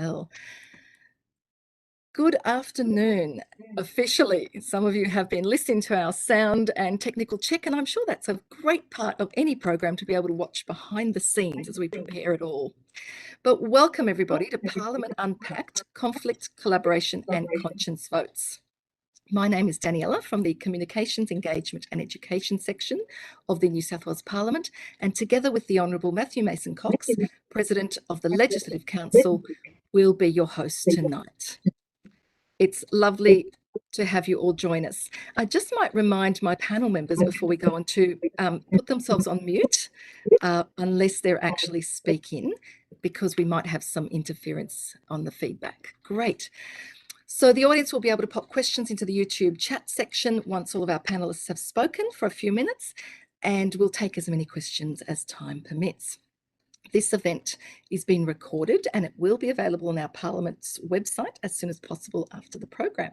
Well, good afternoon. Officially, some of you have been listening to our sound and technical check, and I'm sure that's a great part of any program to be able to watch behind the scenes as we prepare it all. But welcome everybody to Parliament Unpacked, Conflict, Collaboration and Conscience Votes. My name is Daniela from the Communications, Engagement and Education section of the New South Wales Parliament, and together with the Honourable Matthew Mason-Cox, President of the Legislative Council, we'll be your hosts tonight. It's lovely to have you all join us. I just might remind my panel members before we go on to put themselves on mute unless they're actually speaking, because we might have some interference on the feedback. Great. So the audience will be able to pop questions into the YouTube chat section once all of our panelists have spoken for a few minutes, and we'll take as many questions as time permits. This event is being recorded and it will be available on our Parliament's website as soon as possible after the program.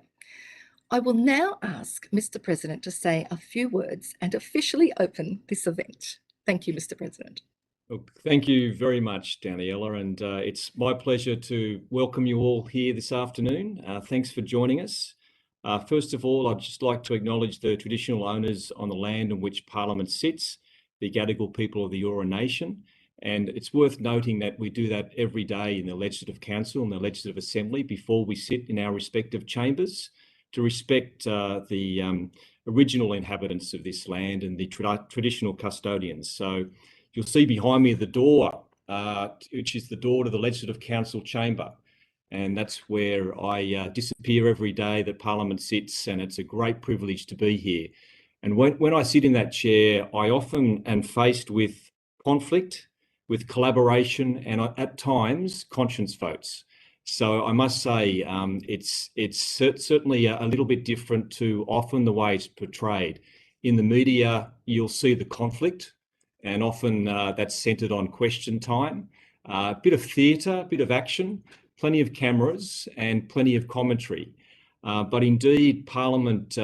I will now ask Mr. President to say a few words and officially open this event. Thank you, Mr. President. Look, thank you very much, Daniela, and it's my pleasure to welcome you all here this afternoon. Thanks for joining us. First of all, I'd just like to acknowledge the traditional owners on the land on which Parliament sits, the Gadigal people of the Eora Nation. And it's worth noting that we do that every day in the Legislative Council and the Legislative Assembly before we sit in our respective chambers to respect the original inhabitants of this land and the traditional custodians. So you'll see behind me the door, which is the door to the Legislative Council chamber. And that's where I disappear every day that Parliament sits, and it's a great privilege to be here. And when I sit in that chair, I often am faced with conflict, with collaboration, and at times conscience votes. So I must say it's certainly a little bit different to often the way it's portrayed. In the media, you'll see the conflict, and often that's centred on question time. A bit of theatre, a bit of action, plenty of cameras and plenty of commentary. But indeed, Parliament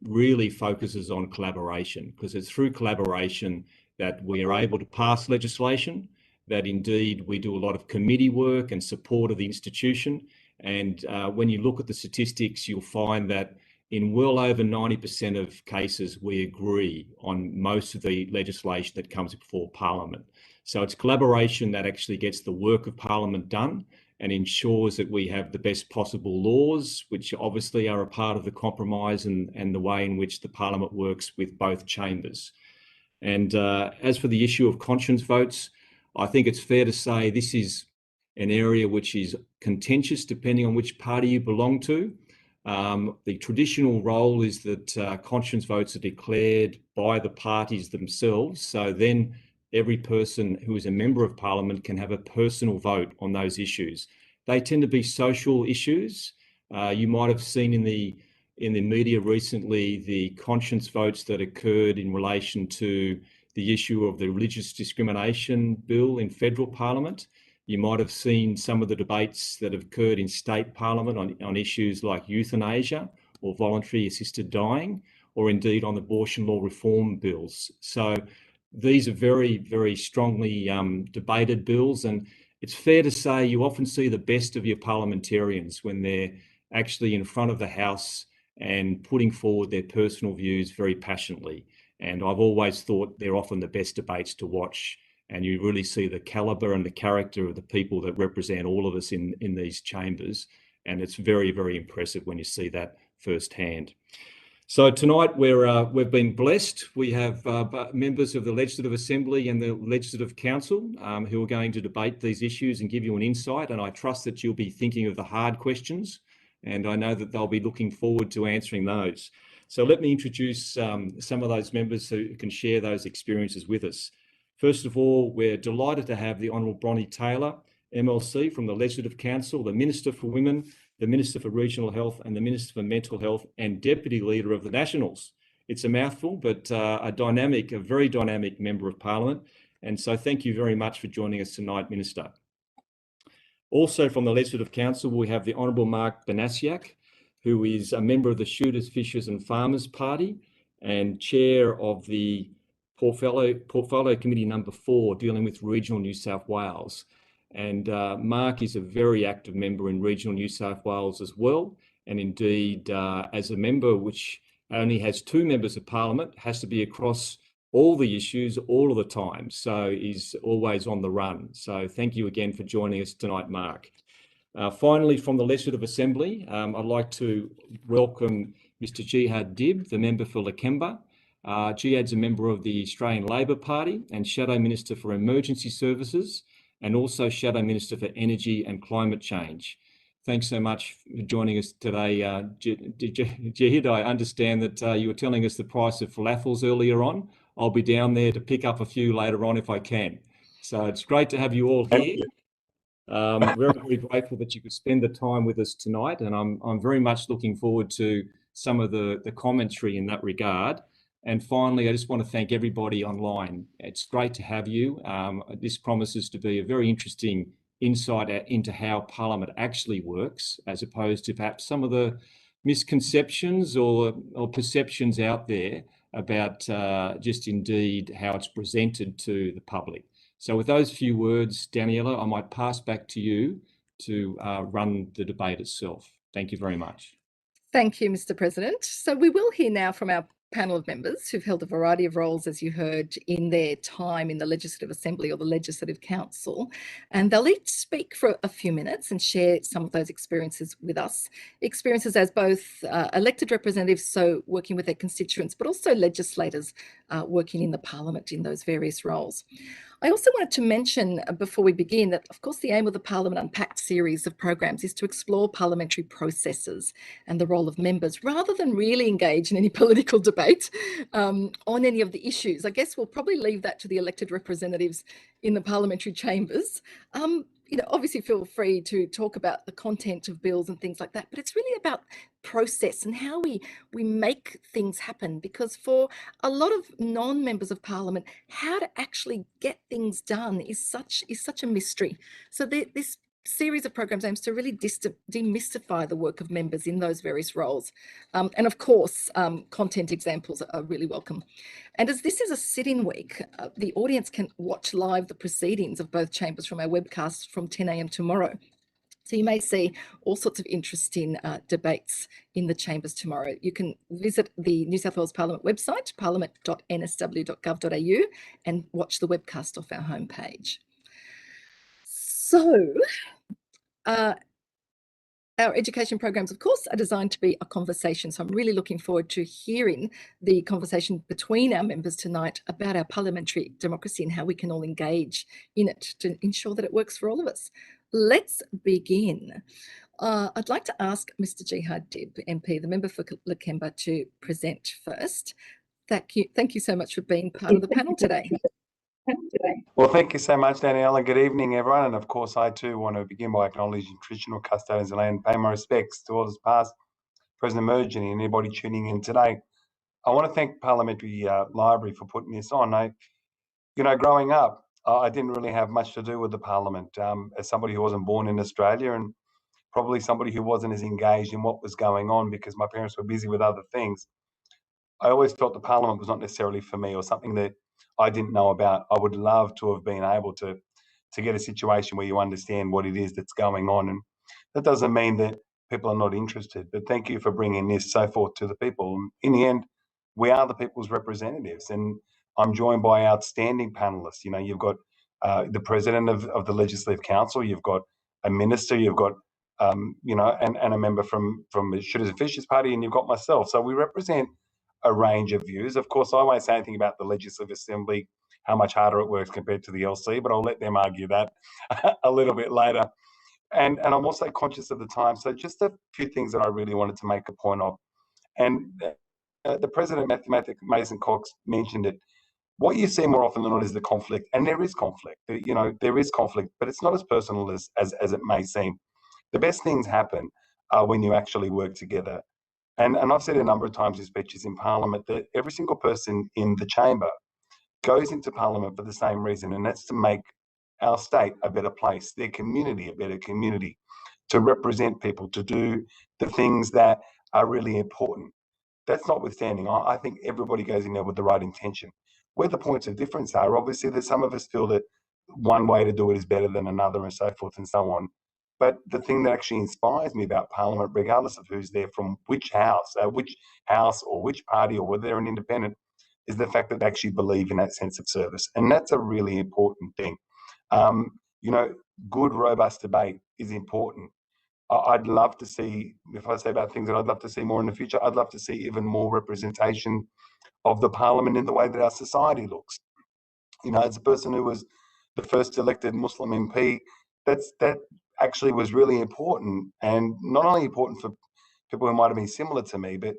really focuses on collaboration, because it's through collaboration that we are able to pass legislation, that indeed we do a lot of committee work and support of the institution. And when you look at the statistics, you'll find that in well over 90% of cases, we agree on most of the legislation that comes before Parliament. So it's collaboration that actually gets the work of Parliament done and ensures that we have the best possible laws, which obviously are a part of the compromise and the way in which the Parliament works with both chambers. And as for the issue of conscience votes, I think it's fair to say this is an area which is contentious depending on which party you belong to. The traditional role is that conscience votes are declared by the parties themselves. So then every person who is a member of Parliament can have a personal vote on those issues. They tend to be social issues. You might have seen in the media recently the conscience votes that occurred in relation to the issue of the religious discrimination bill in federal Parliament. You might have seen some of the debates that have occurred in state Parliament on issues like euthanasia or voluntary assisted dying, or indeed on abortion law reform bills. So these are very, very strongly debated bills, and it's fair to say you often see the best of your parliamentarians when they're actually in front of the House and putting forward their personal views very passionately. And I've always thought they're often the best debates to watch, and you really see the calibre and the character of the people that represent all of us in these chambers. And it's very, very impressive when you see that firsthand. So tonight we've been blessed. We have members of the Legislative Assembly and the Legislative Council who are going to debate these issues and give you an insight. And I trust that you'll be thinking of the hard questions, and I know that they'll be looking forward to answering those. So let me introduce some of those members who can share those experiences with us. First of all, we're delighted to have the Honourable Bronnie Taylor, MLC from the Legislative Council, the Minister for Women, the Minister for Regional Health and the Minister for Mental Health, and Deputy Leader of the Nationals. It's a mouthful, but a very dynamic Member of Parliament. And so thank you very much for joining us tonight, Minister. Also from the Legislative Council, we have the Honourable Mark Banasiak, who is a member of the Shooters, Fishers and Farmers Party and Chair of the Portfolio Committee number 4, dealing with regional New South Wales. And Mark is a very active member in regional New South Wales as well. And indeed, as a member which only has 2 members of Parliament, has to be across all the issues all of the time. So he's always on the run. So thank you again for joining us tonight, Mark. Finally, from the Legislative Assembly, I'd like to welcome Mr. Jihad Dib, the member for Lakemba. Jihad's a member of the Australian Labor Party and Shadow Minister for Emergency Services, and also Shadow Minister for Energy and Climate Change. Thanks so much for joining us today, Jihad. I understand that you were telling us the price of falafels earlier on. I'll be down there to pick up a few later on if I can. So it's great to have you all here. Very, very grateful that you could spend the time with us tonight, and I'm very much looking forward to some of the commentary in that regard. And finally, I just want to thank everybody online. It's great to have you. This promises to be a very interesting insight into how Parliament actually works, as opposed to perhaps some of the misconceptions or perceptions out there about just indeed how it's presented to the public. So with those few words, Daniela, I might pass back to you to run the debate itself. Thank you very much. Thank you, Mr. President. So we will hear now from our panel of members who've held a variety of roles, as you heard, in their time in the Legislative Assembly or the Legislative Council. And they'll each speak for a few minutes and share some of those experiences with us. Experiences as both elected representatives, so working with their constituents, but also legislators working in the Parliament in those various roles. I also wanted to mention before we begin that, of course, the aim of the Parliament Unpacked series of programs is to explore parliamentary processes and the role of members, rather than really engage in any political debate on any of the issues. I guess we'll probably leave that to the elected representatives in the parliamentary chambers. Obviously feel free to talk about the content of bills and things like that, but it's really about process and how we make things happen, because for a lot of non-members of Parliament, how to actually get things done is such a mystery. So this series of programs aims to really demystify the work of members in those various roles. And of course, content examples are really welcome. And as this is a sit-in week, the audience can watch live the proceedings of both chambers from our webcast from 10 a.m. tomorrow. So you may see all sorts of interesting debates in the chambers tomorrow. You can visit the New South Wales Parliament website, parliament.nsw.gov.au, and watch the webcast off our homepage. So, our education programs, of course, are designed to be a conversation. So I'm really looking forward to hearing the conversation between our members tonight about our parliamentary democracy and how we can all engage in it to ensure that it works for all of us. Let's begin. I'd like to ask Mr. Jihad Dib, MP, the member for Lakemba, to present first. Thank you so much for being part of the panel today. Well, thank you so much, Daniela. Good evening, everyone. And of course, I too want to begin by acknowledging traditional custodians of land, pay my respects to all that's past, present, emerging, and anybody tuning in today. I want to thank Parliamentary Library for putting this on. Growing up, I didn't really have much to do with the Parliament. As somebody who wasn't born in Australia, and probably somebody who wasn't as engaged in what was going on because my parents were busy with other things, I always felt the Parliament was not necessarily for me, or something that I didn't know about. I would love to have been able to get a situation where you understand what it is that's going on. And that doesn't mean that people are not interested, but thank you for bringing this so forth to the people. In the end, we are the people's representatives, and I'm joined by outstanding panelists. You've got the president of the Legislative Council, you've got a minister, you've got and a member from the Shooters and Fishers Party, and you've got myself. So we represent a range of views. Of course, I won't say anything about the Legislative Assembly, how much harder it works compared to the LC, but I'll let them argue that a little bit later. And I'm also conscious of the time. So just a few things that I really wanted to make a point of. And the President, Mason Cox, mentioned it. What you see more often than not is the conflict, and there is conflict. There is conflict, but it's not as personal as it may seem. The best things happen when you actually work together. And I've said a number of times in speeches in Parliament that every single person in the chamber goes into Parliament for the same reason, and that's to make our state a better place, their community a better community, to represent people, to do the things that are really important. That's notwithstanding, I think everybody goes in there with the right intention. Where the points of difference are, obviously, that some of us feel that one way to do it is better than another and so forth and so on. But the thing that actually inspires me about Parliament, regardless of who's there from which house or which party, or whether they're an independent, is the fact that they actually believe in that sense of service. And that's a really important thing. You know, good, robust debate is important. I'd love to see, if I say about things that I'd love to see more in the future, I'd love to see even more representation of the Parliament in the way that our society looks. You know, as a person who was the first elected Muslim MP, that actually was really important, and not only important for people who might have been similar to me, but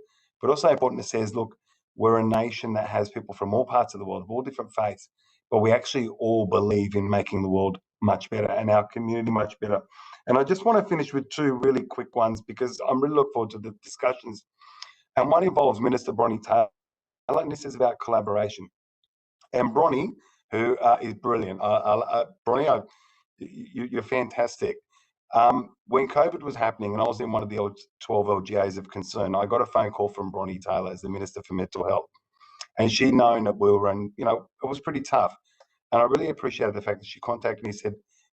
also important that says, look, we're a nation that has people from all parts of the world, of all different faiths, but we actually all believe in making the world much better and our community much better. And I just want to finish with two really quick ones, because I'm really looking forward to the discussions. And one involves Minister Bronnie Taylor, and this is about collaboration. And Bronnie, who is brilliant. Bronnie, you're fantastic. When COVID was happening, and I was in one of the 12 LGAs of concern, I got a phone call from Bronnie Taylor as the Minister for Mental Health. And she'd known that we were in, you know, it was pretty tough. And I really appreciated the fact that she contacted me and said,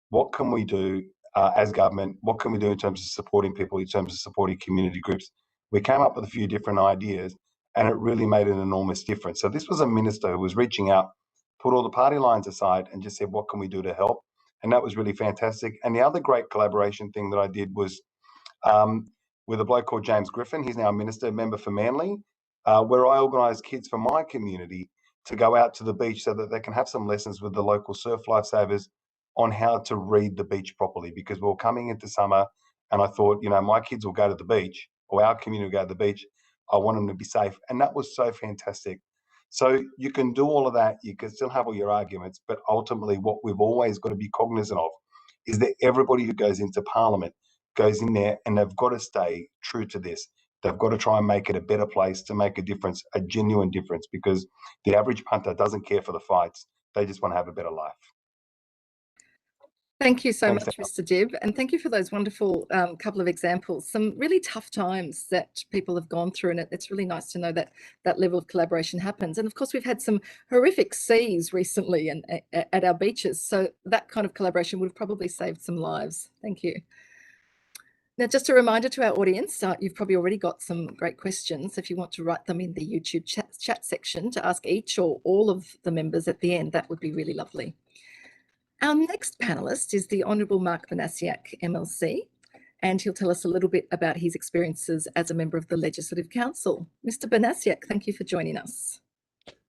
what can we do as government? What can we do in terms of supporting people, in terms of supporting community groups? We came up with a few different ideas, and it really made an enormous difference. So this was a minister who was reaching out, put all the party lines aside, and just said, what can we do to help? And that was really fantastic. And the other great collaboration thing that I did was with a bloke called James Griffin. He's now a minister, member for Manly, where I organised kids from my community to go out to the beach so that they can have some lessons with the local surf lifesavers on how to read the beach properly, because we were coming into summer, and I thought, you know, my kids will go to the beach, or our community will go to the beach. I want them to be safe. And that was so fantastic. So you can do all of that. You can still have all your arguments, but ultimately what we've always got to be cognizant of is that everybody who goes into Parliament goes in there, and they've got to stay true to this. They've got to try and make it a better place, to make a difference, a genuine difference, because the average punter doesn't care for the fights. They just want to have a better life. Thank you so much, Mr. Dibb, and thank you for those wonderful couple of examples. Some really tough times that people have gone through, and it's really nice to know that that level of collaboration happens. And of course, we've had some horrific seas recently and at our beaches, so that kind of collaboration would have probably saved some lives. Thank you. Now, just a reminder to our audience, you've probably already got some great questions. If you want to write them in the YouTube chat section to ask each or all of the members at the end, that would be really lovely. Our next panellist is the Honourable Mark Vanassiak, MLC, and he'll tell us a little bit about his experiences as a member of the Legislative Council. Mr. Banasiak, thank you for joining us.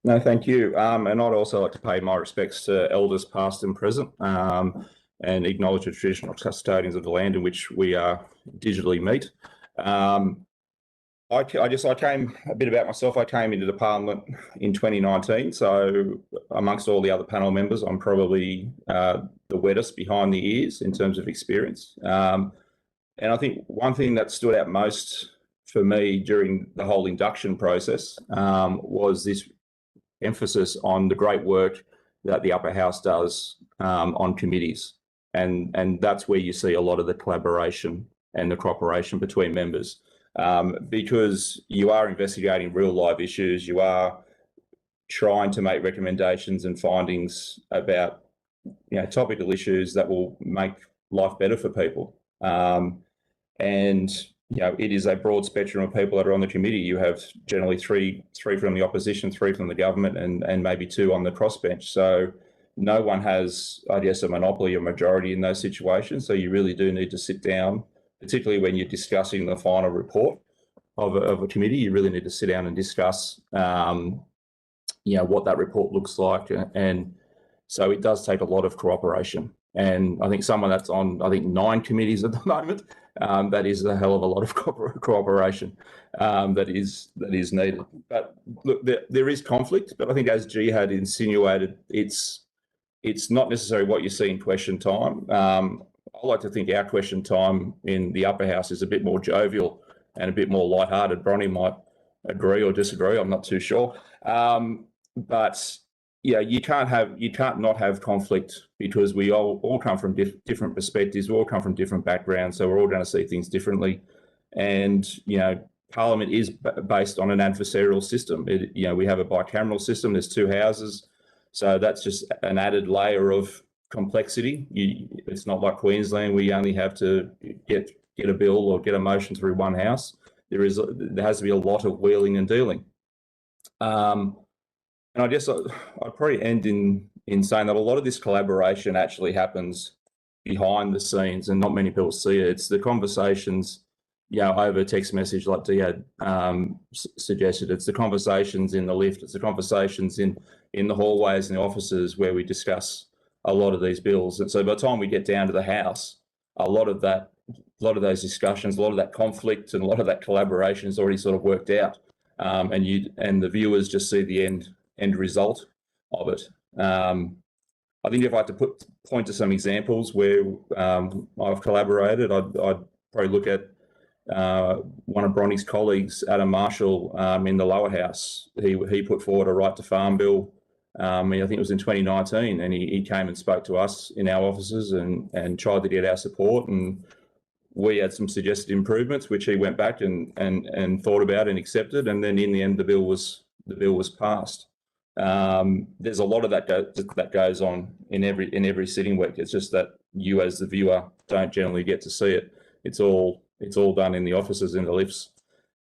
No, thank you. And I'd also like to pay my respects to elders past and present, and acknowledge the traditional custodians of the land in which we digitally meet. I came, a bit about myself, I came into the Parliament in 2019, so amongst all the other panel members, I'm probably the wettest behind the ears in terms of experience. And I think one thing that stood out most for me during the whole induction process was this emphasis on the great work that the upper house does on committees. And that's where you see a lot of the collaboration and the cooperation between members. Because you are investigating real life issues, you are trying to make recommendations and findings about, you know, topical issues that will make life better for people. And you know, it is a broad spectrum of people that are on the committee. You have generally three from the opposition, 3 from the government, and maybe 2 on the crossbench. So no one has, I guess, a monopoly or majority in those situations. So you really do need to sit down, particularly when you're discussing the final report of a committee. You really need to sit down and discuss, you know, what that report looks like. And so it does take a lot of cooperation. And I think someone that's on, I think, 9 committees at the moment, that is a hell of a lot of cooperation that is needed. But look, there is conflict, but I think, as G had insinuated, it's not necessarily what you see in question time. I like to think our question time in the upper house is a bit more jovial and a bit more lighthearted. Bronnie might agree or disagree, I'm not too sure. But yeah, you can't not have conflict, because we all come from different perspectives, we all come from different backgrounds, so we're all going to see things differently. And you know, Parliament is based on an adversarial system. You know, we have a bicameral system, there's 2 houses, so that's just an added layer of complexity. It's not like Queensland where you only have to get a bill or get a motion through one house. There has to be a lot of wheeling and dealing. And I guess I'd probably end in saying that a lot of this collaboration actually happens behind the scenes, and not many people see it. It's the conversations, over text message, like Dee had suggested. It's the conversations in the lift. It's the conversations in the hallways and the offices where we discuss a lot of these bills. And so by the time we get down to the House, a lot of those discussions, a lot of that conflict, and a lot of that collaboration is already sort of worked out, and the viewers just see the end result of it. I think if I had to point to some examples where I've collaborated, I'd probably look at one of Bronnie's colleagues, Adam Marshall, in the lower house. He put forward a right to farm bill. I think it was in 2019, and he came and spoke to us in our offices and tried to get our support. And we had some suggested improvements, which he went back and thought about and accepted. And then in the end, the bill was passed. There's a lot of that goes on in every sitting week. It's just that you, as the viewer, don't generally get to see it. It's all done in the offices, in the lifts,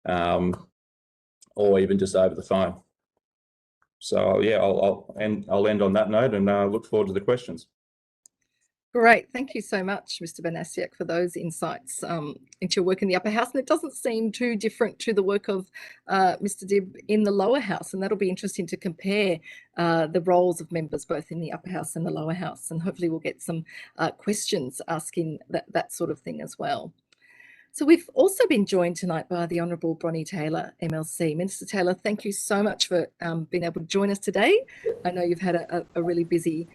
or even just over the phone. So yeah, I'll end on that note and look forward to the questions. Great. Thank you so much, Mr. Vanassiak, for those insights into your work in the upper house. And it doesn't seem too different to the work of Mr. Dibb in the lower house. And that'll be interesting to compare the roles of members both in the upper house and the lower house. And hopefully we'll get some questions asking that sort of thing as well. So we've also been joined tonight by the Honourable Bronnie Taylor, MLC. Minister Taylor, thank you so much for being able to join us today. I know you've had a really busy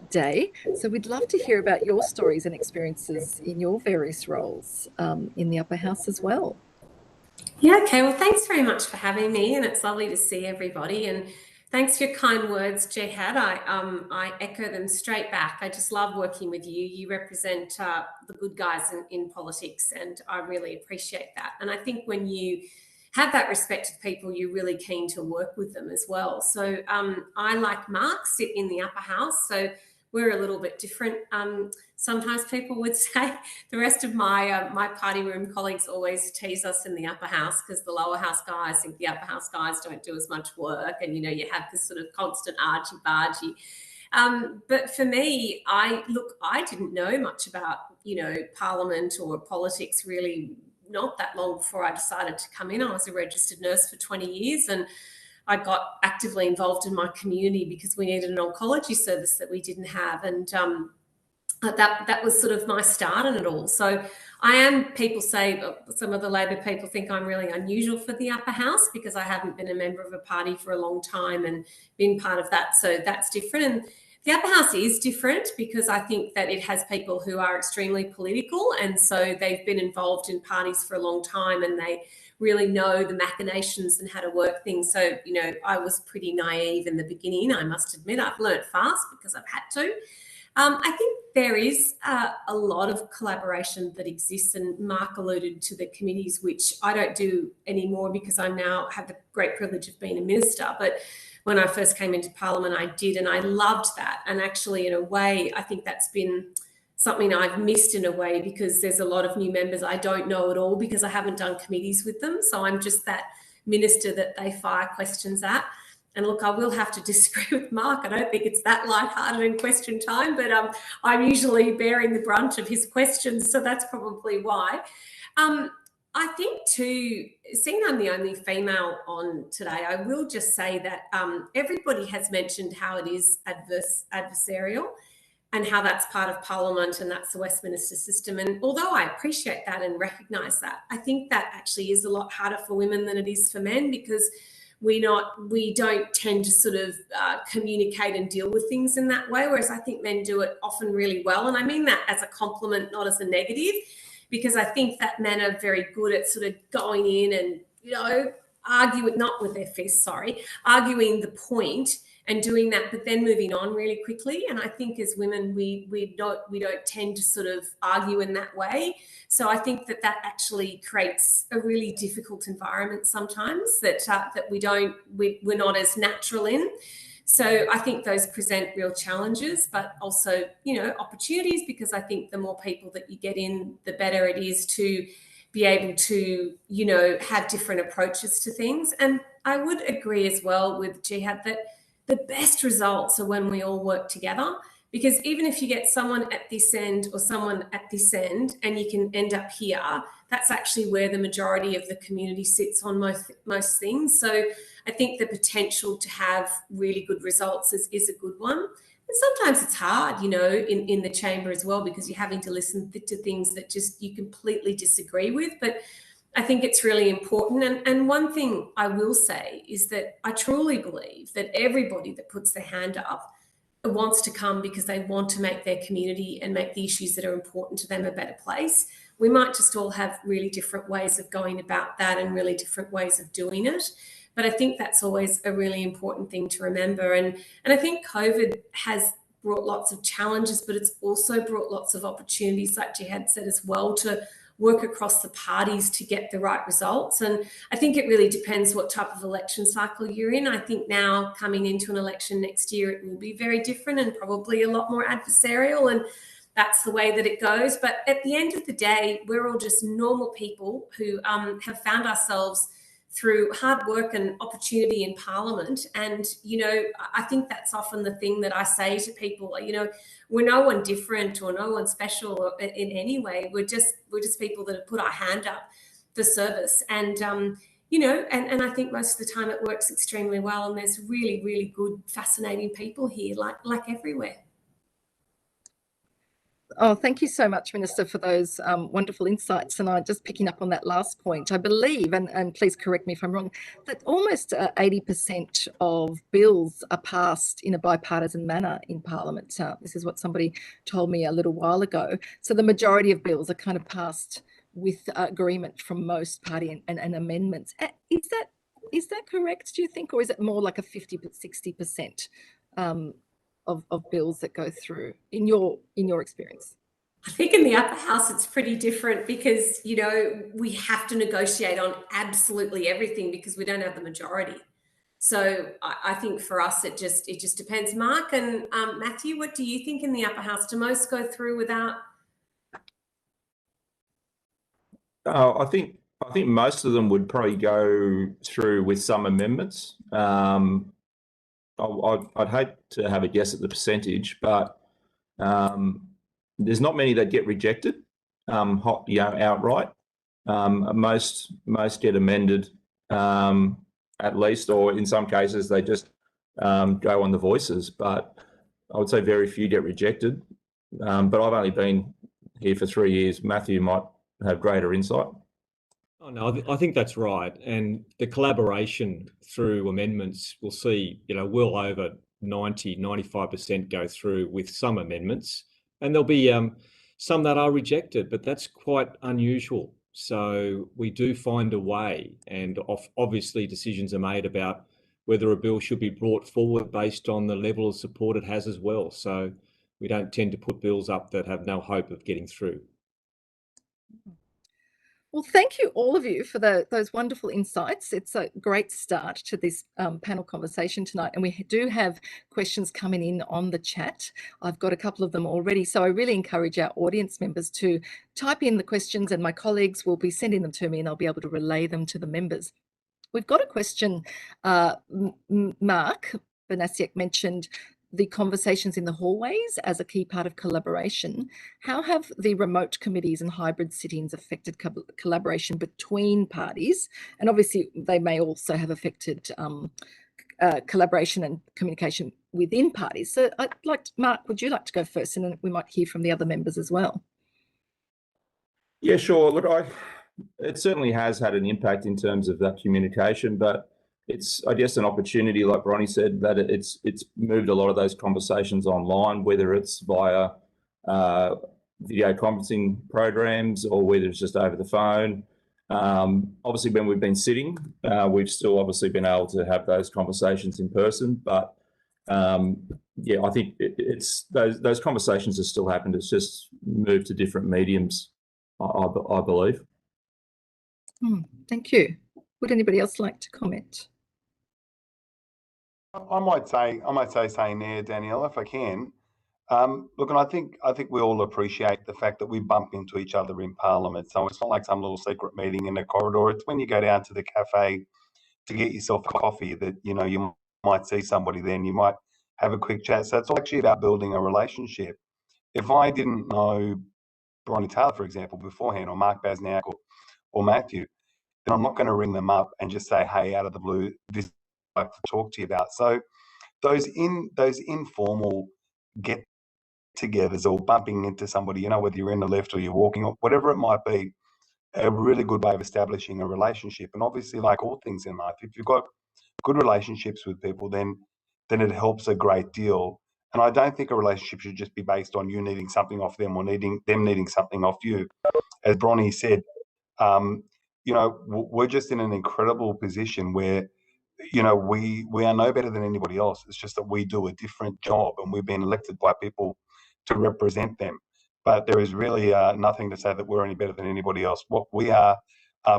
day. So we'd love to hear about your stories and experiences in your various roles in the upper house as well. Yeah, okay. Well, thanks very much for having me, and it's lovely to see everybody. And thanks for your kind words, Jihad. I echo them straight back. I just love working with you. You represent the good guys in politics, and I really appreciate that. And I think when you have that respect of people, you're really keen to work with them as well. So I, like Mark, sit in the upper house. So we're a little bit different. Sometimes people would say the rest of my party room colleagues always tease us in the upper house because the lower house guys think the upper house guys don't do as much work. And, you have this sort of constant argy-bargy. But for me, I didn't know much about, Parliament or politics really not that long before I decided to come in. I was a registered nurse for 20 years and I got actively involved in my community because we needed an oncology service that we didn't have. And that was sort of my start in it all. So people say, some of the Labor people think I'm really unusual for the upper house because I haven't been a member of a party for a long time and been part of that. So that's different. And the upper house is different because I think that it has people who are extremely political, and so they've been involved in parties for a long time and they really know the machinations and how to work things. So, I was pretty naive in the beginning, I must admit. I've learnt fast because I've had to. I think there is a lot of collaboration that exists, and Mark alluded to the committees, which I don't do anymore because I now have the great privilege of being a minister. But when I first came into Parliament, I did, and I loved that. And actually, in a way, I think that's been something I've missed in a way because there's a lot of new members I don't know at all because I haven't done committees with them. So I'm just that minister that they fire questions at. And look, I will have to disagree with Mark. I don't think it's that lighthearted in question time, but I'm usually bearing the brunt of his questions, so that's probably why. I think too, seeing I'm the only female on today, I will just say that everybody has mentioned how it is adversarial and how that's part of Parliament and that's the Westminster system. And although I appreciate that and recognise that, I think that actually is a lot harder for women than it is for men because we don't tend to sort of communicate and deal with things in that way, whereas I think men do it often really well. And I mean that as a compliment, not as a negative, because I think that men are very good at sort of going in and, arguing, not with their fists, arguing the point and doing that, but then moving on really quickly. And I think as women, we don't tend to sort of argue in that way. So I think that actually creates a really difficult environment sometimes that we're not as natural in. So I think those present real challenges, but also, opportunities, because I think the more people that you get in, the better it is to be able to, have different approaches to things. And I would agree as well with Jihad that the best results are when we all work together, because even if you get someone at this end or someone at this end and you can end up here, that's actually where the majority of the community sits on most things. So I think the potential to have really good results is a good one. And sometimes it's hard, in the chamber as well, because you're having to listen to things that just you completely disagree with. But I think it's really important. And one thing I will say is that I truly believe that everybody that puts their hand up wants to come because they want to make their community and make the issues that are important to them a better place. We might just all have really different ways of going about that and really different ways of doing it. But I think that's always a really important thing to remember. And I think COVID has brought lots of challenges, but it's also brought lots of opportunities, like Jihad said as well, to work across the parties to get the right results. And I think it really depends what type of election cycle you're in. I think now, coming into an election next year, it will be very different and probably a lot more adversarial, and that's the way that it goes. But at the end of the day, we're all just normal people who have found ourselves through hard work and opportunity in Parliament. And, I think that's often the thing that I say to people, we're no one different or no one special in any way. We're just people that have put our hand up for service. And, and I think most of the time it works extremely well. And there's really, really good, fascinating people here, like everywhere. Oh, thank you so much, Minister, for those wonderful insights. And I just picking up on that last point, I believe, and please correct me if I'm wrong, that almost 80% of bills are passed in a bipartisan manner in Parliament. This is what somebody told me a little while ago. So the majority of bills are kind of passed with agreement from most party and amendments. Is that correct, do you think, or is it more like a 50-60%? Of bills that go through in your experience? I think in the upper house it's pretty different, because we have to negotiate on absolutely everything because we don't have the majority. So I think for us it just depends. Mark and Matthew, what do you think in the upper house? Do most go through without? I think most of them would probably go through with some amendments. I'd hate to have a guess at the percentage, but there's not many that get rejected, outright. Most get amended, at least, or in some cases they just go on the voices. But I would say very few get rejected. But I've only been here for 3 years. Matthew might have greater insight. Oh, no, I think that's right. And the collaboration through amendments, we'll see, well over 95% go through with some amendments. And there'll be some that are rejected, but that's quite unusual. So we do find a way, and obviously decisions are made about whether a bill should be brought forward based on the level of support it has as well. So we don't tend to put bills up that have no hope of getting through. Well, thank you, all of you, for those wonderful insights. It's a great start to this panel conversation tonight. And we do have questions coming in on the chat. I've got a couple of them already. So I really encourage our audience members to type in the questions, and my colleagues will be sending them to me and I'll be able to relay them to the members. We've got a question. Mark Banasiak mentioned the conversations in the hallways as a key part of collaboration. How have the remote committees and hybrid sittings affected collaboration between parties? And obviously they may also have affected collaboration and communication within parties. So Mark, would you like to go first? And then we might hear from the other members as well. Yeah, sure. Look, it certainly has had an impact in terms of that communication, but it's, I guess, an opportunity, like Bronnie said, that it's moved a lot of those conversations online, whether it's via video conferencing programs or whether it's just over the phone. Obviously, when we've been sitting, we've still obviously been able to have those conversations in person, but yeah, I think it's those conversations have still happened. It's just moved to different mediums, I believe. Thank you. Would anybody else like to comment? I might say saying there, Danielle, if I can. Look, and I think we all appreciate the fact that we bump into each other in Parliament. So it's not like some little secret meeting in the corridor. It's when you go down to the cafe to get yourself a coffee that you might see somebody there and you might have a quick chat. So it's all actually about building a relationship. If I didn't know Bronnie Taylor, for example, beforehand, or Mark Banasiak or Matthew, then I'm not going to ring them up and just say, hey, out of the blue, this is what I'd like to talk to you about. So those informal get-togethers or bumping into somebody, whether you're in the lift or you're walking or whatever it might be, a really good way of establishing a relationship. And obviously, like all things in life, if you've got good relationships with people, then it helps a great deal. And I don't think a relationship should just be based on you needing something off them or them needing something off you. As Bronnie said, we're just in an incredible position where, we are no better than anybody else. It's just that we do a different job and we've been elected by people to represent them. But there is really nothing to say that we're any better than anybody else. What we are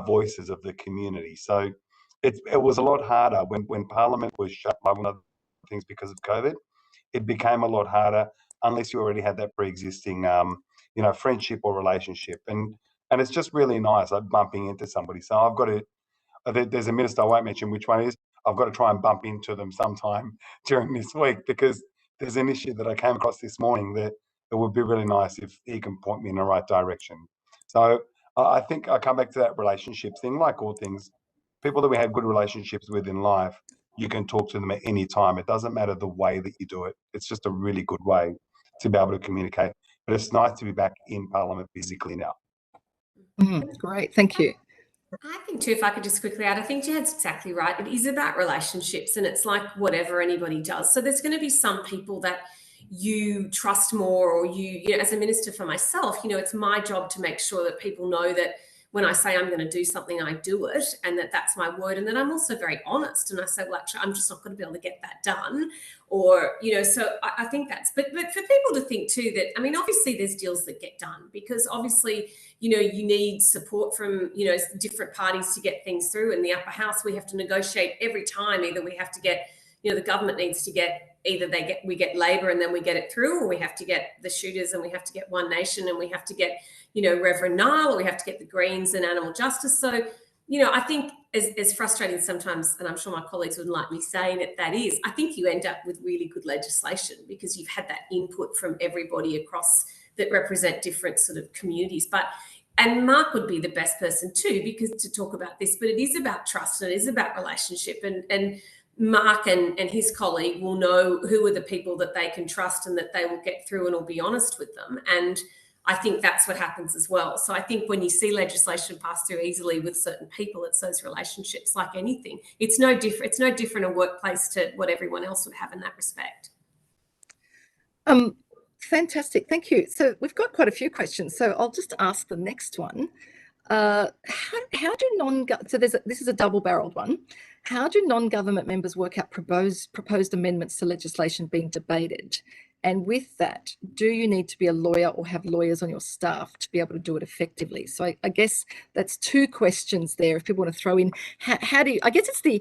voices of the community. So it was a lot harder when Parliament was shut, by one of the things because of COVID. It became a lot harder unless you already had that pre-existing, friendship or relationship. And it's just really nice, like bumping into somebody. So I've got to. There's a minister, I won't mention which one it is. I've got to try and bump into them sometime during this week because there's an issue that I came across this morning that it would be really nice if he can point me in the right direction. So I think I come back to that relationship thing. Like all things, people that we have good relationships with in life, you can talk to them at any time. It doesn't matter the way that you do it. It's just a really good way to be able to communicate. But it's nice to be back in Parliament physically now. Great, thank you. I think too, if I could just quickly add, I think Jad's exactly right. It is about relationships and it's like whatever anybody does. So there's going to be some people that you trust more or you know, as a minister for myself, it's my job to make sure that people know that when I say I'm going to do something, I do it and that's my word. And then I'm also very honest and I say, well, actually, I'm just not going to be able to get that done. Or, so I think but for people to think too that, I mean, obviously there's deals that get done because obviously, you need support from, different parties to get things through. In the upper house, we have to negotiate every time. Either we have to get, the government needs to get, we get Labor and then we get it through, or we have to get the Shooters and we have to get One Nation and we have to get, Reverend Nile, or we have to get the Greens and Animal Justice. So, I think as frustrating sometimes, and I'm sure my colleagues wouldn't like me saying it, that is, I think you end up with really good legislation because you've had that input from everybody across that represent different sort of communities. And Mark would be the best person too, because to talk about this, but it is about trust and it is about relationship. And Mark and his colleague will know who are the people that they can trust and that they will get through and will be honest with them. And I think that's what happens as well. So I think when you see legislation pass through easily with certain people, it's those relationships. Like anything, it's no different. It's no different a workplace to what everyone else would have in that respect. Fantastic, thank you. So we've got quite a few questions. So I'll just ask the next one. How do so this is a double-barreled one. How do non-government members work out proposed amendments to legislation being debated? And with that, do you need to be a lawyer or have lawyers on your staff to be able to do it effectively? So I guess that's two questions there. If people want to throw in, how do you? I guess it's the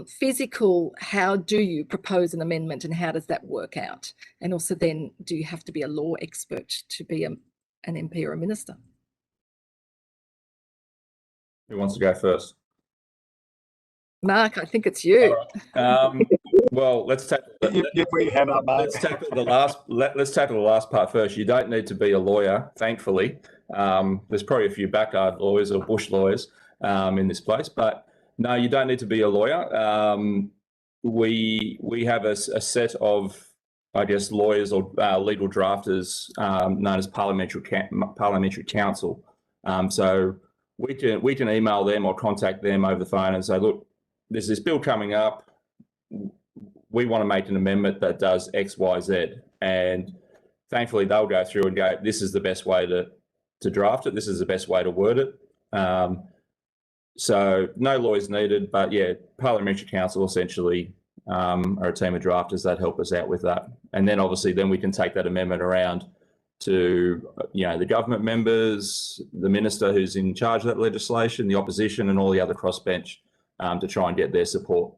physical. How do you propose an amendment, and how does that work out? And also, then, do you have to be a law expert to be an MP or a minister? Who wants to go first? Mark, I think it's you. Well, let's tackle the last part first. You don't need to be a lawyer, thankfully. There's probably a few backyard lawyers or bush lawyers in this place, but no, you don't need to be a lawyer. We have a set of, I guess, lawyers or legal drafters known as parliamentary counsel. So we can email them or contact them over the phone and say, look, there's this bill coming up. We want to make an amendment that does X, Y, Z. And thankfully, they'll go through and go, this is the best way to draft it. This is the best way to word it. So no lawyers needed, but yeah, parliamentary counsel essentially are a team of drafters that help us out with that. And then obviously then we can take that amendment around to the government members, the minister who's in charge of that legislation, the opposition and all the other crossbench to try and get their support.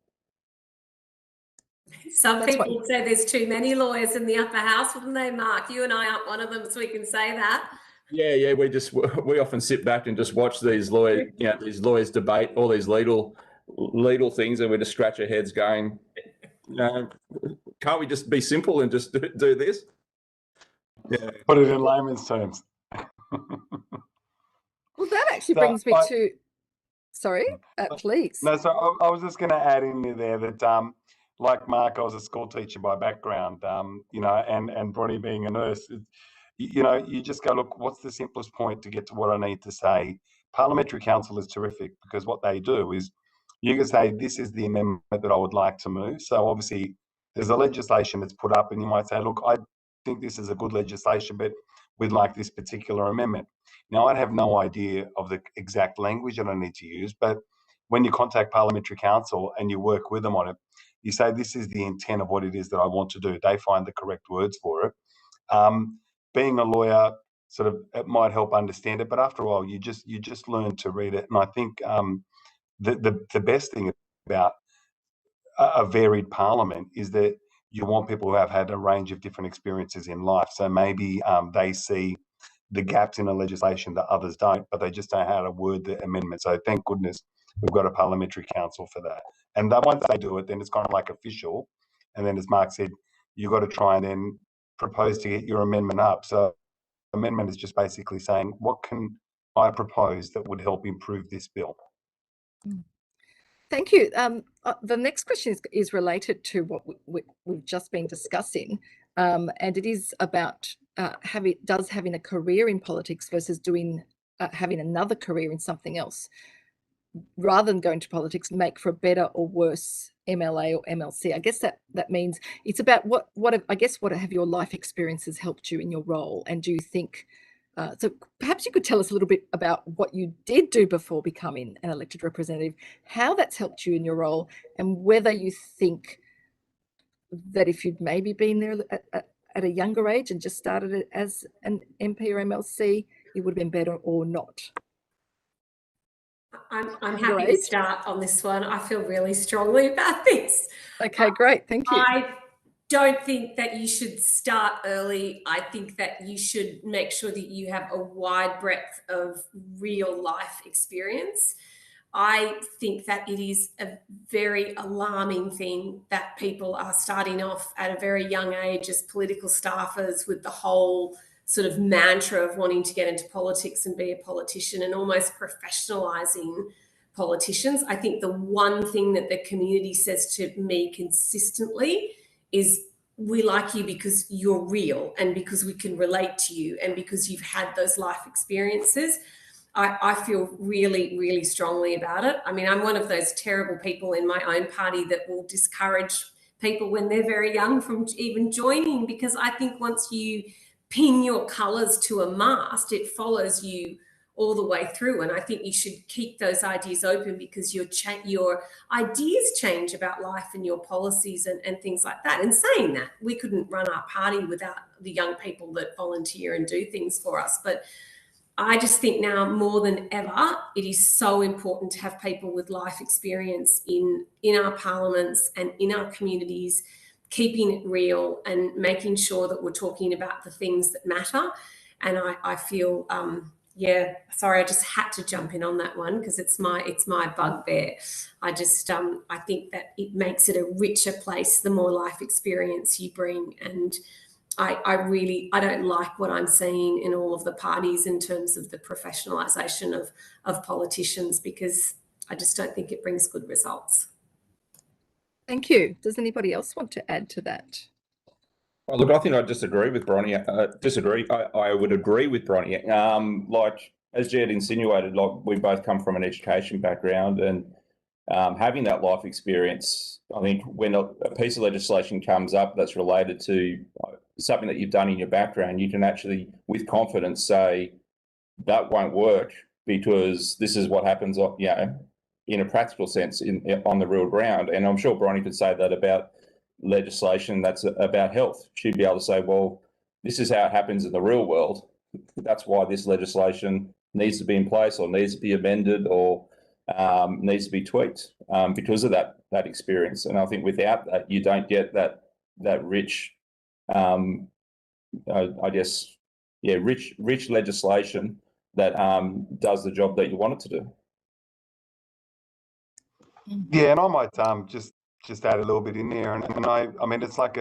Some That's people would say there's too many lawyers in the upper house, wouldn't they, Mark? You and I aren't one of them, so we can say that. Yeah, we often sit back and just watch these lawyers debate all these legal things, and we just scratch our heads going, can't we just be simple and just do this? Yeah, put it in layman's terms. Well, that actually So brings me to, sorry, please. No, so I was just going to add in there that, like Mark, I was a school teacher by background, and Bronnie being a nurse, you just go, look, what's the simplest point to get to what I need to say? Parliamentary council is terrific because what they do is you can say, this is the amendment that I would like to move. So obviously there's a legislation that's put up and you might say, look, I think this is a good legislation, but we'd like this particular amendment. Now, I'd have no idea of the exact language that I need to use, but when you contact Parliamentary Council and you work with them on it, you say, this is the intent of what it is that I want to do. They find the correct words for it. Being a lawyer, sort of, it might help understand it, but after a while, you just learn to read it. And I think the best thing about a varied parliament is that you want people who have had a range of different experiences in life. So maybe they see the gaps in a legislation that others don't, but they just don't know how to word the amendment. So thank goodness we've got a parliamentary council for that. And that once they do it, then it's kind of like official. And then, as Mark said, you've got to try and then propose to get your amendment up. So amendment is just basically saying, what can I propose that would help improve this bill? Thank you. The next question is related to what we've just been discussing, and it is about having a career in politics versus having another career in something else, rather than going to politics, make for a better or worse MLA or MLC. I guess that means it's about what have your life experiences helped you in your role, and do you think? So perhaps you could tell us a little bit about what you did do before becoming an elected representative, how that's helped you in your role, and whether you think that if you'd maybe been there at a younger age and just started it as an MP or MLC, it would have been better or not. I'm happy to start on this one. I feel really strongly about this. Okay, great. Thank you. I don't think that you should start early. I think that you should make sure that you have a wide breadth of real life experience. I think that it is a very alarming thing that people are starting off at a very young age as political staffers with the whole sort of mantra of wanting to get into politics and be a politician and almost professionalizing politicians. I think the one thing that the community says to me consistently is, we like you because you're real and because we can relate to you and because you've had those life experiences. I feel really, really strongly about it. I mean, I'm one of those terrible people in my own party that will discourage people when they're very young from even joining, because I think once you pin your colours to a mast, it follows you all the way through. And I think you should keep those ideas open, because your ideas change about life and your policies and things like that. And saying that, we couldn't run our party without the young people that volunteer and do things for us. But I just think now more than ever, it is so important to have people with life experience in our parliaments and in our communities, keeping it real and making sure that we're talking about the things that matter. And I feel, sorry, I just had to jump in on that one because it's my bugbear. I just, I think that it makes it a richer place the more life experience you bring. And I don't like what I'm seeing in all of the parties in terms of the professionalisation of politicians, because I just don't think it brings good results. Thank you. Does anybody else want to add to that? Well, look, I think I disagree with Bronnie. I would agree with Bronnie. Like, as Jed insinuated, like, we both come from an education background, and having that life experience, I think when a piece of legislation comes up that's related to something that you've done in your background, you can actually, with confidence, say that won't work because this is what happens, in a practical sense on the real ground. And I'm sure Bronnie could say that about legislation that's about health. She'd be able to say, well, this is how it happens in the real world. That's why this legislation needs to be in place or needs to be amended, or needs to be tweaked because of that experience. And I think without that, you don't get that rich, I guess, yeah, rich legislation that does the job that you want it to do. Yeah, and I might just add a little bit in there, and I mean it's like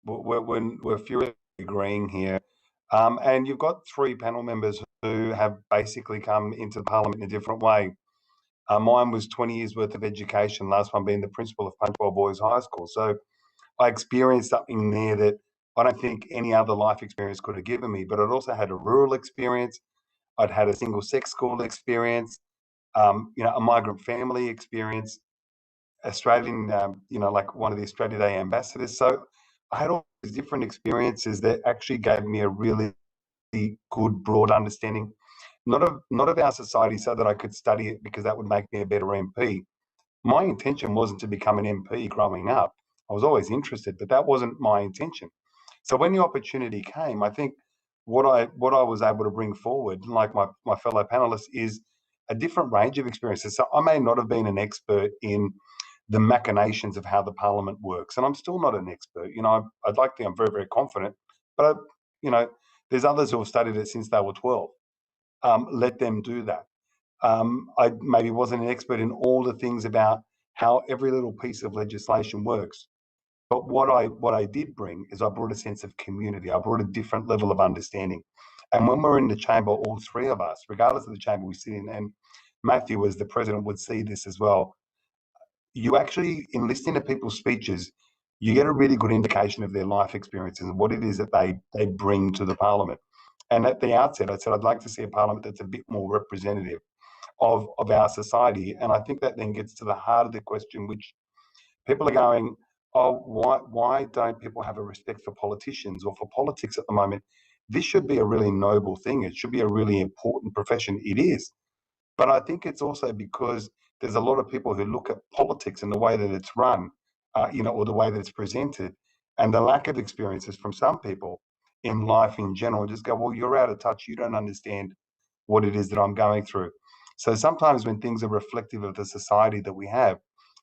we're furiously agreeing here, and you've got three panel members who have basically come into the parliament in a different way. Mine was 20 years worth of education, last one being the principal of Punchbowl Boys High School. So I experienced something there that I don't think any other life experience could have given me, but I'd also had a rural experience. I'd had a single sex school experience, a migrant family experience, Australian, like one of the Australia Day ambassadors. So I had all these different experiences that actually gave me a really good, broad understanding, not of our society so that I could study it because that would make me a better MP. My intention wasn't to become an MP growing up. I was always interested, but that wasn't my intention. So when the opportunity came, I think what I was able to bring forward, like my fellow panelists, is a different range of experiences. So I may not have been an expert in the machinations of how the parliament works, and I'm still not an expert. I'd like to think I'm very, very confident, but there's others who have studied it since they were 12. Let them do that. I maybe wasn't an expert in all the things about how every little piece of legislation works. But what I did bring is I brought a sense of community. I brought a different level of understanding. And when we're in the chamber, all three of us, regardless of the chamber we sit in, and Matthew as the president would see this as well, you actually, in listening to people's speeches, you get a really good indication of their life experiences and what it is that they bring to the parliament. And at the outset, I said, I'd like to see a parliament that's a bit more representative of our society. And I think that then gets to the heart of the question, which people are going, oh, why don't people have a respect for politicians or for politics at the moment? This should be a really noble thing. It should be a really important profession. It is. But I think it's also because there's a lot of people who look at politics and the way that it's run, or the way that it's presented, and the lack of experiences from some people in life in general just go, well, you're out of touch. You don't understand what it is that I'm going through. So sometimes when things are reflective of the society that we have,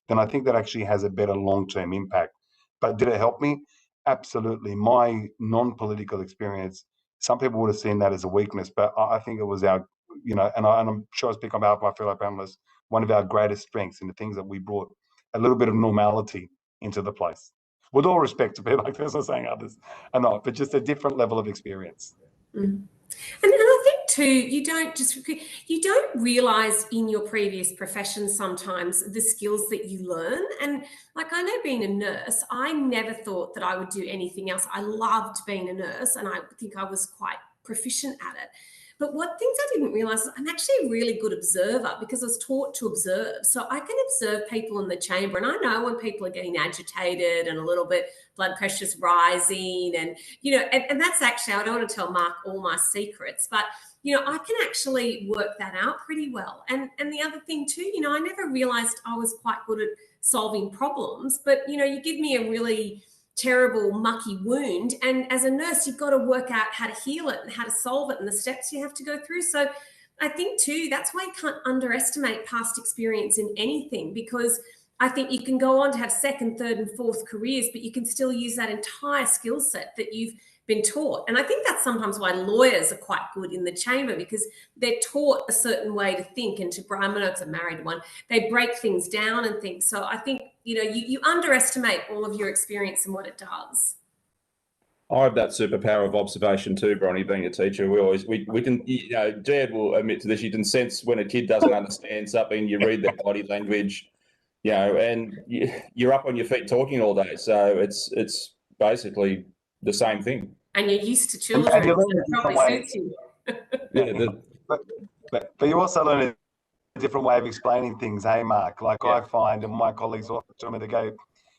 then I think that actually has a better long-term impact. But did it help me? Absolutely. My non-political experience, some people would have seen that as a weakness, but I think it was our, and I'm sure I speak on behalf of my fellow panelists, one of our greatest strengths in the things that we brought a little bit of normality into the place. With all respect to people like this, I'm saying others are not, but just a different level of experience. Mm. And I think too, you don't realise in your previous profession sometimes the skills that you learn. And like, I know being a nurse, I never thought that I would do anything else. I loved being a nurse and I think I was quite proficient at it. But what things I didn't realise is I'm actually a really good observer because I was taught to observe. So I can observe people in the chamber and I know when people are getting agitated and a little bit blood pressure's rising and, and that's actually, I don't want to tell Mark all my secrets, but, I can actually work that out pretty well. And the other thing too, I never realised I was quite good at solving problems, but, you give me a really terrible mucky wound and as a nurse you've got to work out how to heal it and how to solve it and the steps you have to go through. So I think too that's why you can't underestimate past experience in anything, because I think you can go on to have second, third and fourth careers, but you can still use that entire skill set that you've been taught. And I think that's sometimes why lawyers are quite good in the chamber, because they're taught a certain way to think and to, I know because I'm married to one, they break things down and things. So I think, you underestimate all of your experience and what it does. I have that superpower of observation too, Bronnie, being a teacher. We can, Jed will admit to this, you can sense when a kid doesn't understand something, you read their body language, and you're up on your feet talking all day. So it's basically the same thing. And you're used to children, so it probably suits you. Yeah, but you also learn a different way of explaining things, hey, Mark? Like Yeah. I find, and my colleagues often tell me, they go,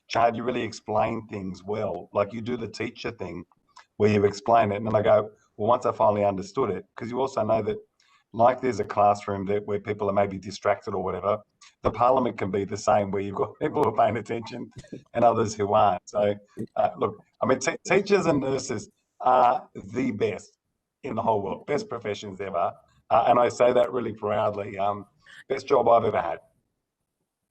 Chad, you really explain things well. Like you do the teacher thing where you explain it. And then I go, well, once I finally understood it, because you also know that like there's a classroom where people are maybe distracted or whatever, the parliament can be the same, where you've got people who are paying attention and others who aren't. So look, I mean, teachers and nurses are the best in the whole world, best professions ever. And I say that really proudly. Best job I've ever had.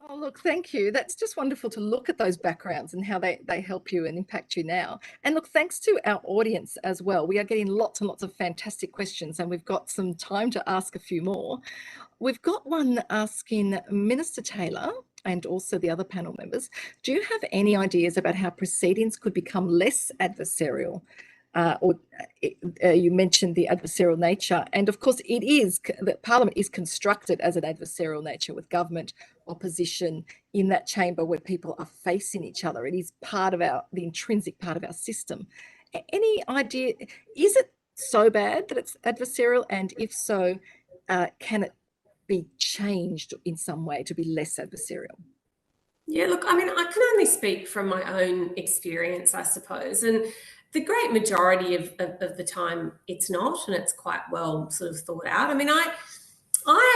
Oh, look, thank you. That's just wonderful to look at those backgrounds and how they help you and impact you now. And look, thanks to our audience as well. We are getting lots and lots of fantastic questions, and we've got some time to ask a few more. We've got one asking Minister Taylor and also the other panel members, do you have any ideas about how proceedings could become less adversarial? You mentioned the adversarial nature, and of course it is that Parliament is constructed as an adversarial nature, with government opposition in that chamber where people are facing each other. It is part of the intrinsic part of our system. Any idea, is it so bad that it's adversarial, and if so, can it be changed in some way to be less adversarial? Yeah, look, I mean, I can only speak from my own experience, I suppose. And the great majority of the time it's not, and it's quite well sort of thought out. I mean, I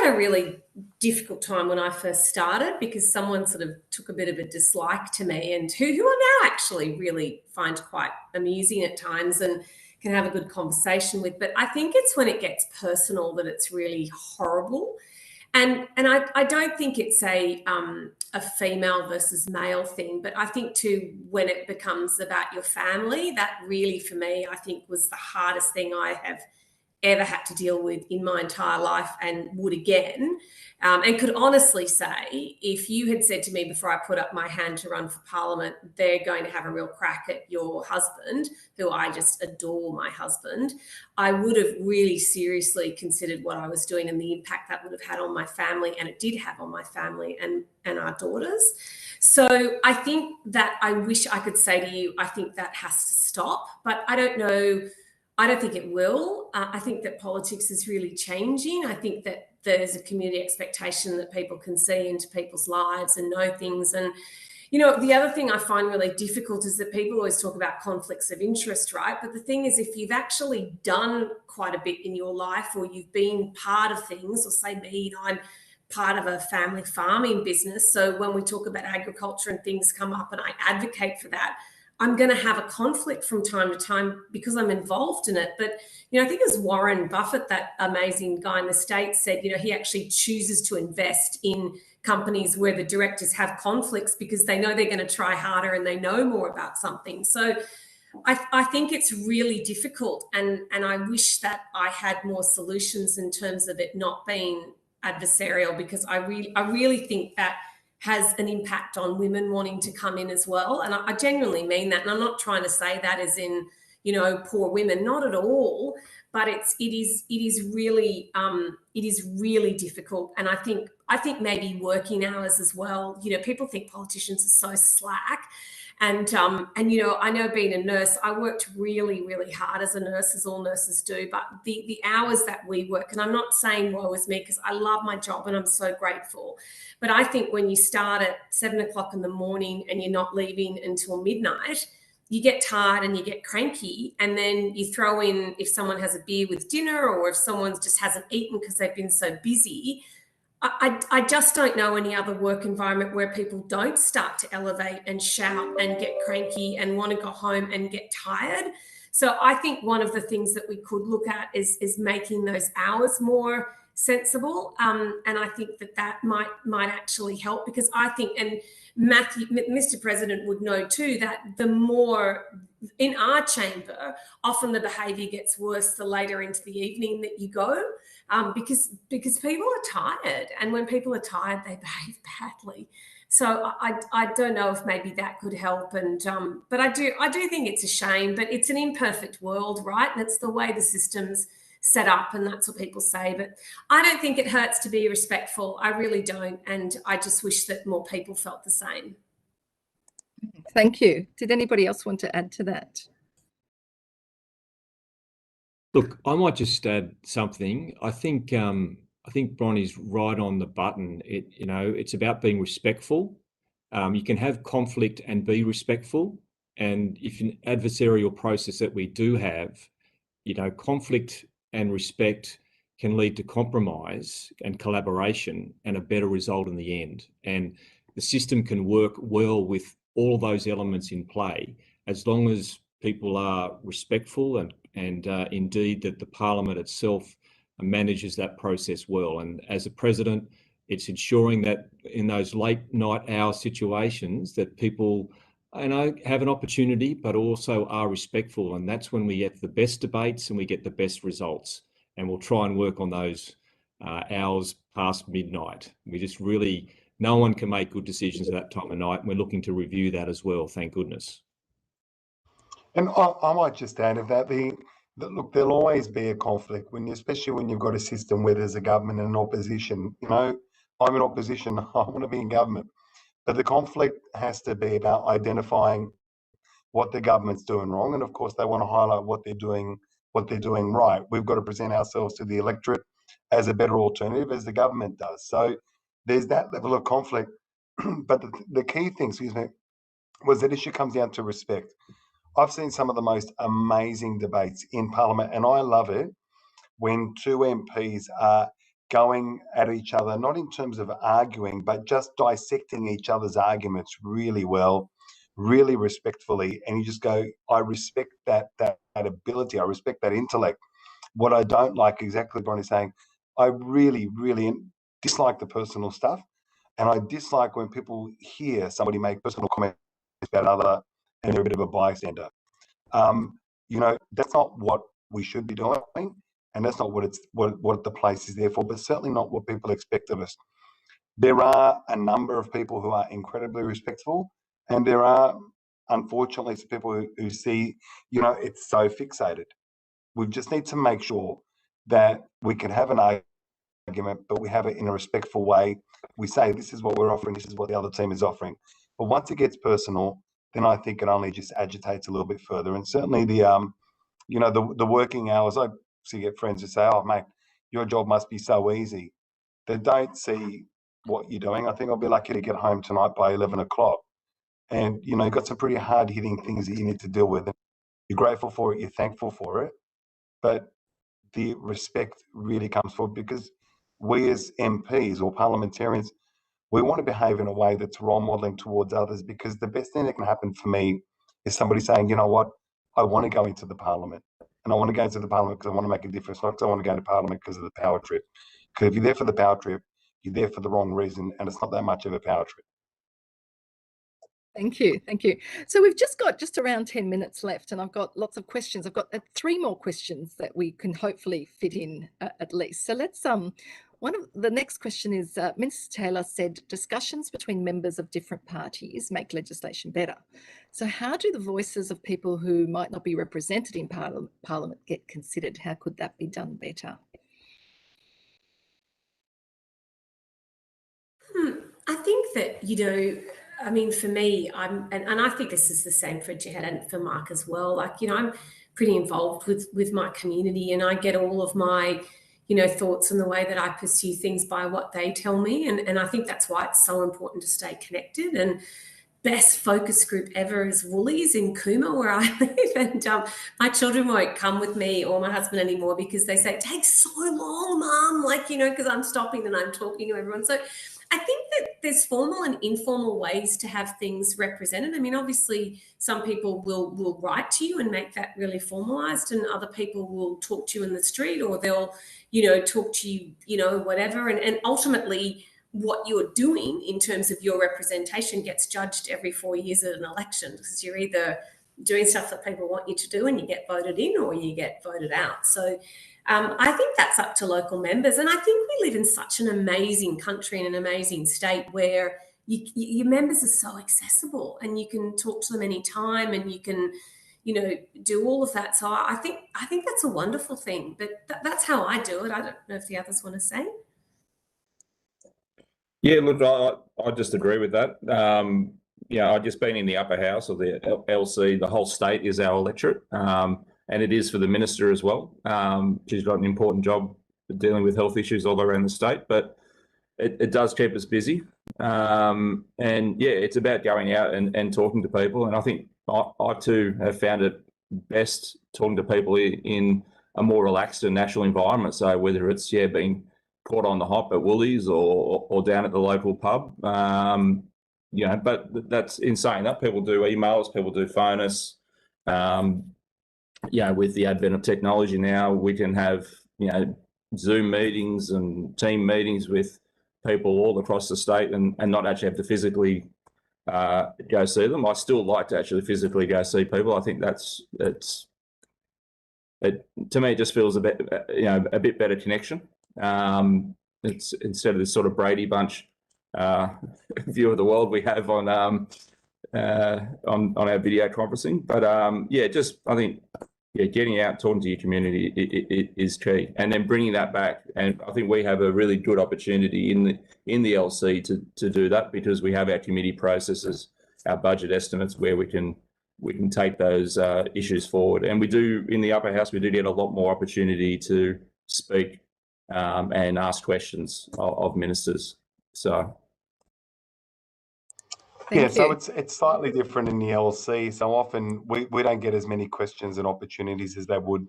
had a really difficult time when I first started, because someone sort of took a bit of a dislike to me, and who I now actually really find quite amusing at times and can have a good conversation with. But I think it's when it gets personal that it's really horrible. And I don't think it's a female versus male thing, but I think too, when it becomes about your family, that really, for me, I think was the hardest thing I have ever had to deal with in my entire life, and would again. And could honestly say, if you had said to me before I put up my hand to run for Parliament, they're going to have a real crack at your husband, who I just adore, my husband, I would have really seriously considered what I was doing and the impact that would have had on my family, and it did have on my family and our daughters. So I think that I wish I could say to you, I think that has to stop, but I don't know. I don't think it will. I think that politics is really changing. I think that there's a community expectation that people can see into people's lives and know things. And, you know, the other thing I find really difficult is that people always talk about conflicts of interest, right? But the thing is, if you've actually done quite a bit in your life, or you've been part of things, or say me, you know, I'm part of a family farming business. So when we talk about agriculture and things come up and I advocate for that, I'm going to have a conflict from time to time because I'm involved in it. But, you know, I think as Warren Buffett, that amazing guy in the States, said, you know, he actually chooses to invest in companies where the directors have conflicts because they know they're going to try harder and they know more about something. So I think it's really difficult, and I wish that I had more solutions in terms of it not being adversarial, because I really think that has an impact on women wanting to come in as well. And I genuinely mean that. And I'm not trying to say that as in, you know, poor women, not at all. But it is really difficult. And I think maybe working hours as well. You know, people think politicians are so slack. And you know, I know, being a nurse, I worked really, really hard as a nurse, as all nurses do. But the hours that we work, and I'm not saying woe is me, because I love my job and I'm so grateful. But I think when you start at 7 o'clock in the morning and you're not leaving until midnight, you get tired and you get cranky. And then you throw in, if someone has a beer with dinner, or if someone just hasn't eaten because they've been so busy, I just don't know any other work environment where people don't start to elevate and shout and get cranky and want to go home and get tired. So I think one of the things that we could look at is making those hours more sensible. And I think that might actually help, because I think, and Matthew, Mr. President would know too, that the more in our chamber, often the behaviour gets worse the later into the evening that you go, because people are tired, and when people are tired, they behave badly. So I don't know if maybe that could help, and but I do think it's a shame, but it's an imperfect world, right? And it's the way the system's set up, and that's what people say. But I don't think it hurts to be respectful. I really don't, and I just wish that more people felt the same. Thank you. Did anybody else want to add to that? Look, I might just add something. I think Bronnie's right on the button. It's about being respectful. You can have conflict and be respectful. And if an adversarial process that we do have, conflict and respect can lead to compromise and collaboration and a better result in the end. And the system can work well with all those elements in play, as long as people are respectful and indeed that the Parliament itself manages that process well. And as a president, it's ensuring that in those late night hour situations that people, have an opportunity, but also are respectful. And that's when we get the best debates and we get the best results. And we'll try and work on those hours past midnight. We just really, no one can make good decisions at that time of night. And we're looking to review that as well, thank goodness. And I might just add of that, look, there'll always be a conflict especially when you've got a system where there's a government and an opposition. I'm in opposition, I want to be in government. But the conflict has to be about identifying what the government's doing wrong. And of course, they want to highlight what they're doing right. We've got to present ourselves to the electorate as a better alternative, as the government does. So there's that level of conflict. But the key thing, was that issue comes down to respect. I've seen some of the most amazing debates in Parliament, and I love it when two MPs are going at each other, not in terms of arguing, but just dissecting each other's arguments really well, really respectfully. And you just go, I respect that ability. I respect that intellect. What I don't like, exactly what Bonnie's saying, I really, really dislike the personal stuff. And I dislike when people hear somebody make personal comments about another and they're a bit of a bystander. That's not what we should be doing, and that's not what the place is there for, but certainly not what people expect of us. There are a number of people who are incredibly respectful, and there are, unfortunately, some people who see, it's so fixated. We just need to make sure that we can have an argument, but we have it in a respectful way. We say, this is what we're offering, this is what the other team is offering. But once it gets personal, then I think it only just agitates a little bit further. And certainly the working hours, I see get friends who say, oh, mate, your job must be so easy. They don't see what you're doing. I think I'll be lucky to get home tonight by 11 o'clock. And, you've got some pretty hard-hitting things that you need to deal with. You're grateful for it, you're thankful for it. But the respect really comes forward because we as MPs or parliamentarians, we want to behave in a way that's role modeling towards others, because the best thing that can happen for me is somebody saying, you know what, I want to go into the parliament. And I want to go into the parliament because I want to make a difference, not because I want to go to parliament because of the power trip. Because if you're there for the power trip, you're there for the wrong reason, and it's not that much of a power trip. Thank you. So we've just got around 10 minutes left, and I've got lots of questions. I've got 3 more questions that we can hopefully fit in at least. So let's one of the next question is, Minister Taylor said discussions between members of different parties make legislation better. So how do the voices of people who might not be represented in Parliament get considered? How could that be done better? I think that, for me, and I think this is the same for Jihad and for Mark as well. I'm pretty involved with my community, and I get all of my, thoughts and the way that I pursue things by what they tell me. And I think that's why it's so important to stay connected. And best focus group ever is Woolies in Cooma, where I live. And my children won't come with me or my husband anymore because they say, it takes so long, Mum, because I'm stopping and I'm talking to everyone. So I think that there's formal and informal ways to have things represented. Obviously, some people will write to you and make that really formalised, and other people will talk to you in the street, or they'll, talk to you, whatever. And ultimately, what you're doing in terms of your representation gets judged every 4 years at an election, because you're either doing stuff that people want you to do and you get voted in, or you get voted out. So I think that's up to local members. And I think we live in such an amazing country and an amazing state where your members are so accessible, and you can talk to them anytime, and you can, do all of that. So I think that's a wonderful thing. But that's how I do it. I don't know if the others want to say. Yeah, look, I just agree with that. I've just been in the upper house of the LC. The whole state is our electorate, and it is for the minister as well. She's got an important job dealing with health issues all around the state, but it does keep us busy. And yeah, it's about going out and talking to people. And I think I too have found it best talking to people in a more relaxed and natural environment. So whether it's being caught on the hop at Woolies or down at the local pub, but that's in saying that, people do emails, people do phone us. With the advent of technology now, we can have Zoom meetings and team meetings with people all across the state and not actually have to physically go see them. I still like to actually physically go see people. I think to me, it just feels a bit, a bit better connection. It's instead of this sort of Brady Bunch view of the world we have on our video conferencing. But I think getting out, talking to your community is key, and then bringing that back. And I think we have a really good opportunity in the LC to do that, because we have our committee processes, our budget estimates, where we can take those issues forward. And we do, in the upper house, we do get a lot more opportunity to speak and ask questions of ministers. So. So it's slightly different in the LC. So often we don't get as many questions and opportunities as they would.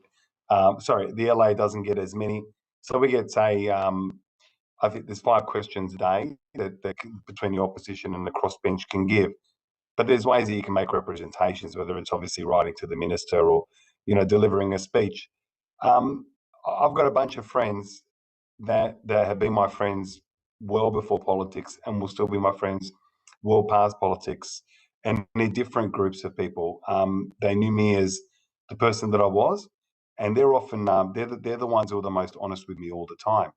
The LA doesn't get as many. So we get, say, I think there's 5 questions a day that between the opposition and the crossbench can give. But there's ways that you can make representations, whether it's obviously writing to the minister or, delivering a speech. I've got a bunch of friends that have been my friends well before politics and will still be my friends well past politics, and they're different groups of people. They knew me as the person that I was, and they're often they're the ones who are the most honest with me all the time.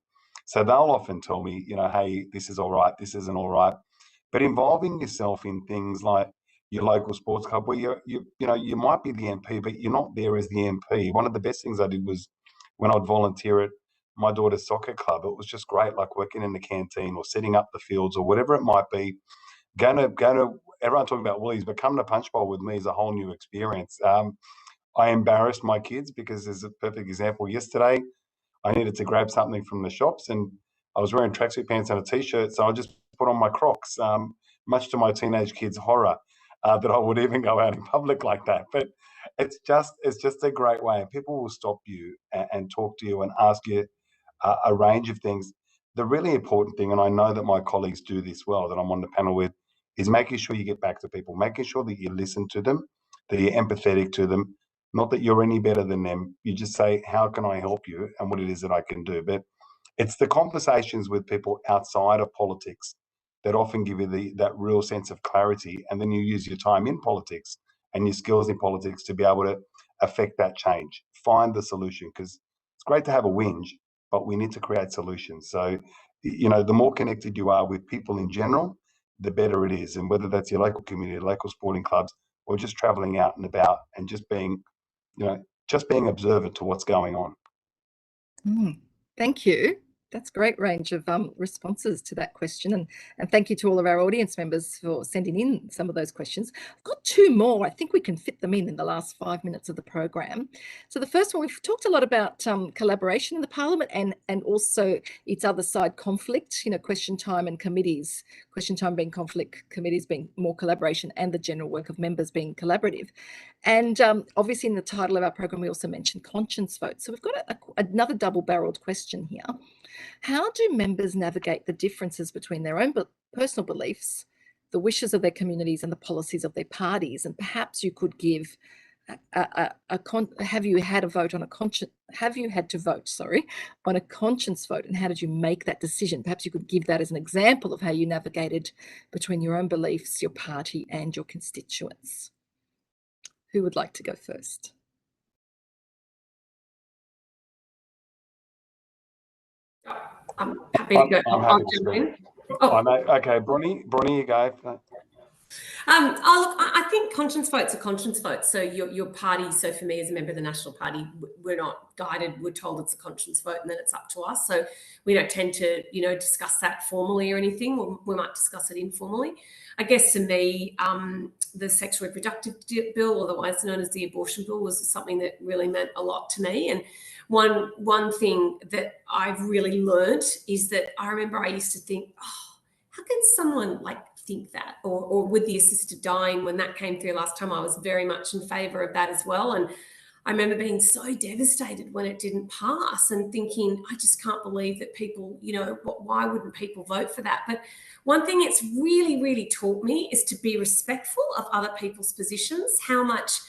So they'll often tell me, hey, this is all right, this isn't all right. But involving yourself in things like your local sports club, where you might be the MP, but you're not there as the MP. One of the best things I did was when I'd volunteer at my daughter's soccer club. It was just great, like working in the canteen or setting up the fields or whatever it might be. Going to everyone talking about Woolies, but coming to Punch Bowl with me is a whole new experience. I embarrassed my kids because there's a perfect example. Yesterday, I needed to grab something from the shops and I was wearing tracksuit pants and a t-shirt, so I just put on my Crocs, much to my teenage kids' horror that I would even go out in public like that. But it's just a great way, and people will stop you and talk to you and ask you a range of things. The really important thing, and I know that my colleagues do this well, that I'm on the panel with, is making sure you get back to people, making sure that you listen to them, that you're empathetic to them, not that you're any better than them. You just say, how can I help you and what it is that I can do. But it's the conversations with people outside of politics that often give you that real sense of clarity. And then you use your time in politics and your skills in politics to be able to affect that change, find the solution, because it's great to have a whinge, but we need to create solutions. So, the more connected you are with people in general, the better it is. And whether that's your local community, local sporting clubs, or just traveling out and about and just being observant to what's going on. Thank you. That's a great range of responses to that question. And thank you to all of our audience members for sending in some of those questions. I've got 2 more. I think we can fit them in the last 5 minutes of the program. So the first one, we've talked a lot about collaboration in the Parliament and also its other side, conflict, question time and committees. Question time being conflict, committees being more collaboration, and the general work of members being collaborative. And obviously in the title of our program, we also mentioned conscience votes. So we've got another double-barreled question here. How do members navigate the differences between their own personal beliefs, the wishes of their communities, and the policies of their parties? And perhaps you could give have you had to vote on a conscience vote, and how did you make that decision? Perhaps you could give that as an example of how you navigated between your own beliefs, your party, and your constituents. Who would like to go first? I'm happy to go. I'm happy to go. Okay, Bronnie, you go. Look, I think conscience votes are conscience votes. So your party, so for me as a member of the National Party, we're not guided, we're told it's a conscience vote and then it's up to us. So we don't tend to, discuss that formally or anything. We might discuss it informally. I guess for me, the sexual reproductive bill, otherwise known as the abortion bill, was something that really meant a lot to me. And one thing that I've really learned is that I remember I used to think, how can someone think that, or with the assisted dying, when that came through last time, I was very much in favour of that as well. And I remember being so devastated when it didn't pass and thinking, I just can't believe that people, why wouldn't people vote for that? But one thing it's really, really taught me is to be respectful of other people's positions, how much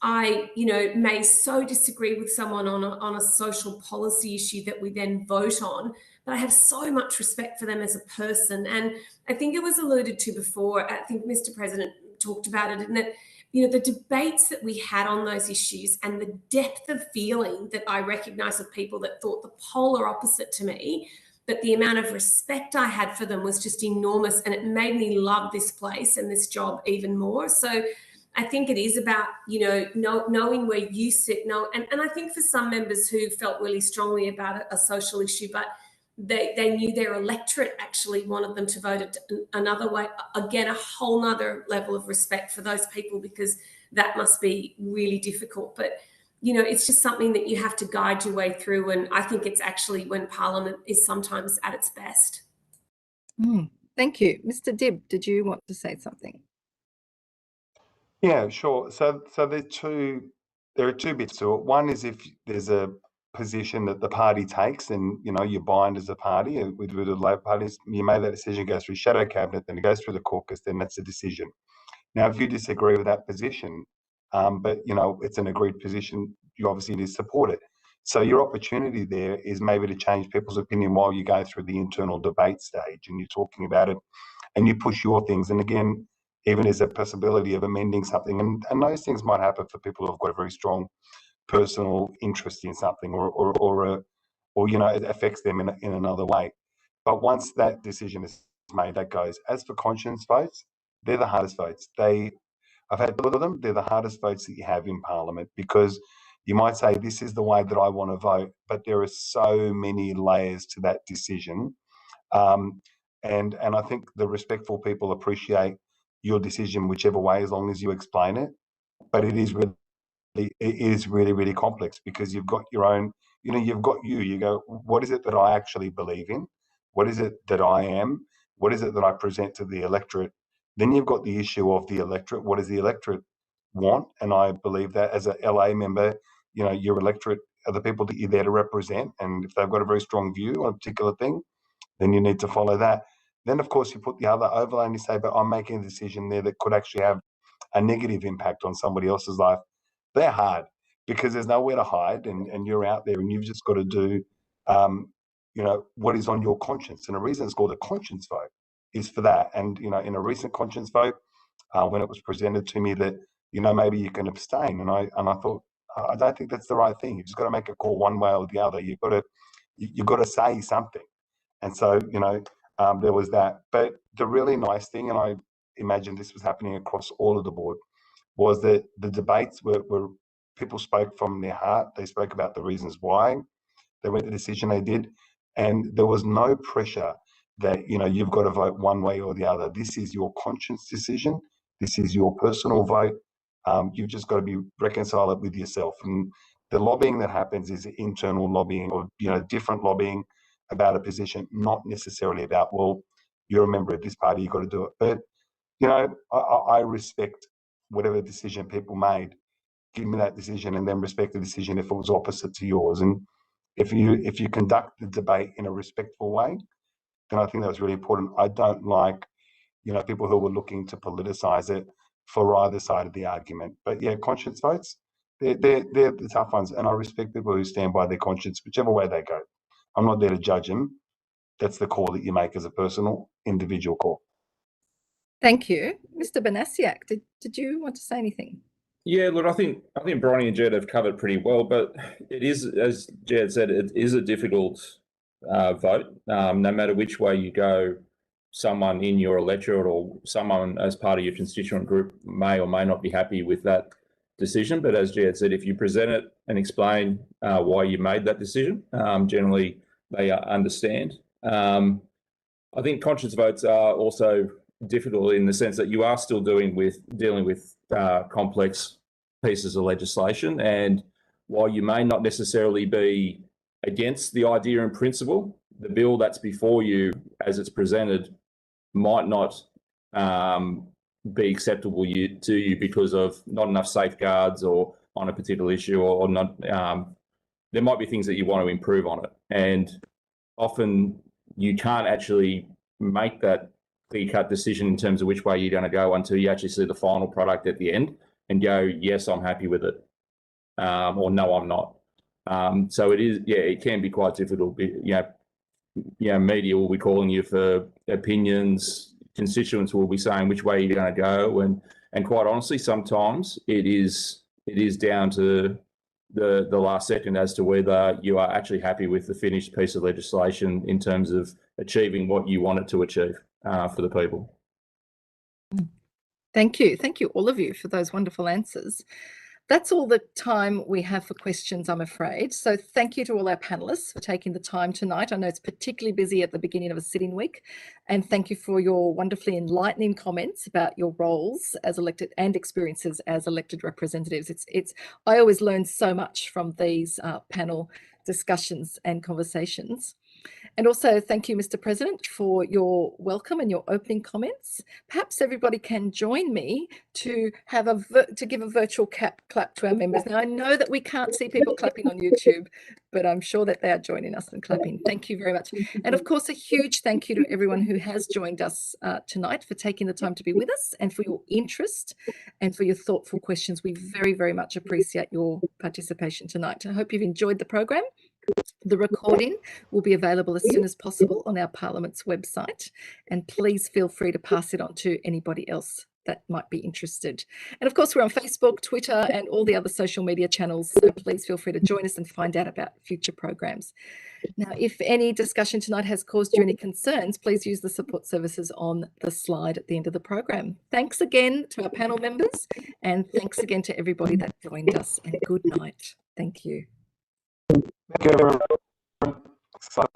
I, may so disagree with someone on a social policy issue that we then vote on, but I have so much respect for them as a person. And I think it was alluded to before, I think Mr. President talked about it, and that, the debates that we had on those issues and the depth of feeling that I recognise of people that thought the polar opposite to me, but the amount of respect I had for them was just enormous, and it made me love this place and this job even more. So I think it is about, knowing where you sit. And I think for some members who felt really strongly about a social issue, but they knew their electorate actually wanted them to vote it another way. Again, a whole nother level of respect for those people, because that must be really difficult. But, it's just something that you have to guide your way through. And I think it's actually when Parliament is sometimes at its best. Thank you. Mr. Dibb, did you want to say something? Yeah, sure. So there are two bits to it. One is if there's a position that the party takes, and you bind as a party with the Labor parties, you made that decision, goes through shadow cabinet, then it goes through the caucus, then that's a decision. Now, if you disagree with that position, but it's an agreed position, you obviously need to support it. So your opportunity there is maybe to change people's opinion while you go through the internal debate stage and you're talking about it, and you push your things. And again, even there's a possibility of amending something, and those things might happen for people who've got a very strong personal interest in something, or it affects them in another way. But once that decision is made, that goes. As for conscience votes, they're the hardest votes. I've had two of them. They're the hardest votes that you have in Parliament, because you might say, this is the way that I want to vote, but there are so many layers to that decision. And I think the respectful people appreciate your decision whichever way, as long as you explain it. But it is really, really complex, because you've got your own, you've got you go, what is it that I actually believe in? What is it that I am? What is it that I present to the electorate? Then you've got the issue of the electorate. What does the electorate want? And I believe that as a LA member, your electorate are the people that you're there to represent. And if they've got a very strong view on a particular thing, then you need to follow that. Then, of course, you put the other overlay and you say, but I'm making a decision there that could actually have a negative impact on somebody else's life. They're hard, because there's nowhere to hide, and you're out there, and you've just got to do, what is on your conscience. And the reason it's called a conscience vote is for that. And, in a recent conscience vote, when it was presented to me that, maybe you can abstain. And I thought, I don't think that's the right thing. You've just got to make a call one way or the other. You've got to say something. And so, there was that. But the really nice thing, and I imagine this was happening across all of the board, was that the debates were people spoke from their heart. They spoke about the reasons why they went the decision they did. And there was no pressure that, you've got to vote one way or the other. This is your conscience decision. This is your personal vote. You've just got to be reconciled with yourself. And the lobbying that happens is internal lobbying, or, different lobbying about a position, not necessarily about, well, you're a member of this party, you've got to do it. But, I respect whatever decision people made. Give me that decision, and then respect the decision if it was opposite to yours. And if you conduct the debate in a respectful way, then I think that was really important. I don't like, people who were looking to politicize it for either side of the argument. But yeah, conscience votes, they're the tough ones, and I respect people who stand by their conscience, whichever way they go. I'm not there to judge them. That's the call that you make as a personal, individual call. Thank you. Mr. Banasiak, did you want to say anything? Yeah, look, I think Bronnie and Jed have covered pretty well, but it is, as Jed said, it is a difficult vote. No matter which way you go, someone in your electorate or someone as part of your constituent group may or may not be happy with that decision. But as Jed said, if you present it and explain why you made that decision, generally they understand. I think conscience votes are also difficult in the sense that you are still dealing with complex pieces of legislation, and while you may not necessarily be against the idea in principle, the bill that's before you as it's presented might not be acceptable to you because of not enough safeguards or on a particular issue, or not. There might be things that you want to improve on it, and often you can't actually make that clear-cut decision in terms of which way you're going to go until you actually see the final product at the end. and go, yes, I'm happy with it, or no, I'm not. So it is, yeah, it can be quite difficult. Media will be calling you for opinions. Constituents will be saying which way you're going to go, and quite honestly, sometimes it is down to the last second as to whether you are actually happy with the finished piece of legislation in terms of achieving what you want it to achieve for the people. Thank you all of you for those wonderful answers. That's all the time we have for questions, I'm afraid. So thank you to all our panellists for taking the time tonight. I know it's particularly busy at the beginning of a sitting week. And thank you for your wonderfully enlightening comments about your roles as elected and experiences as elected representatives. I always learn so much from these panel discussions and conversations. And also thank you, Mr. President, for your welcome and your opening comments. Perhaps everybody can join me to give a virtual clap to our members. Now, I know that we can't see people clapping on YouTube, but I'm sure that they are joining us and clapping. Thank you very much. And of course, a huge thank you to everyone who has joined us tonight for taking the time to be with us and for your interest and for your thoughtful questions. We very, very much appreciate your participation tonight. I hope you've enjoyed the program. The recording will be available as soon as possible on our Parliament's website, and please feel free to pass it on to anybody else that might be interested. And of course, we're on Facebook, Twitter, and all the other social media channels, so please feel free to join us and find out about future programs. Now, if any discussion tonight has caused you any concerns, please use the support services on the slide at the end of the program. Thanks again to our panel members, and thanks again to everybody that joined us, and good night. Thank you. Thank you, everyone.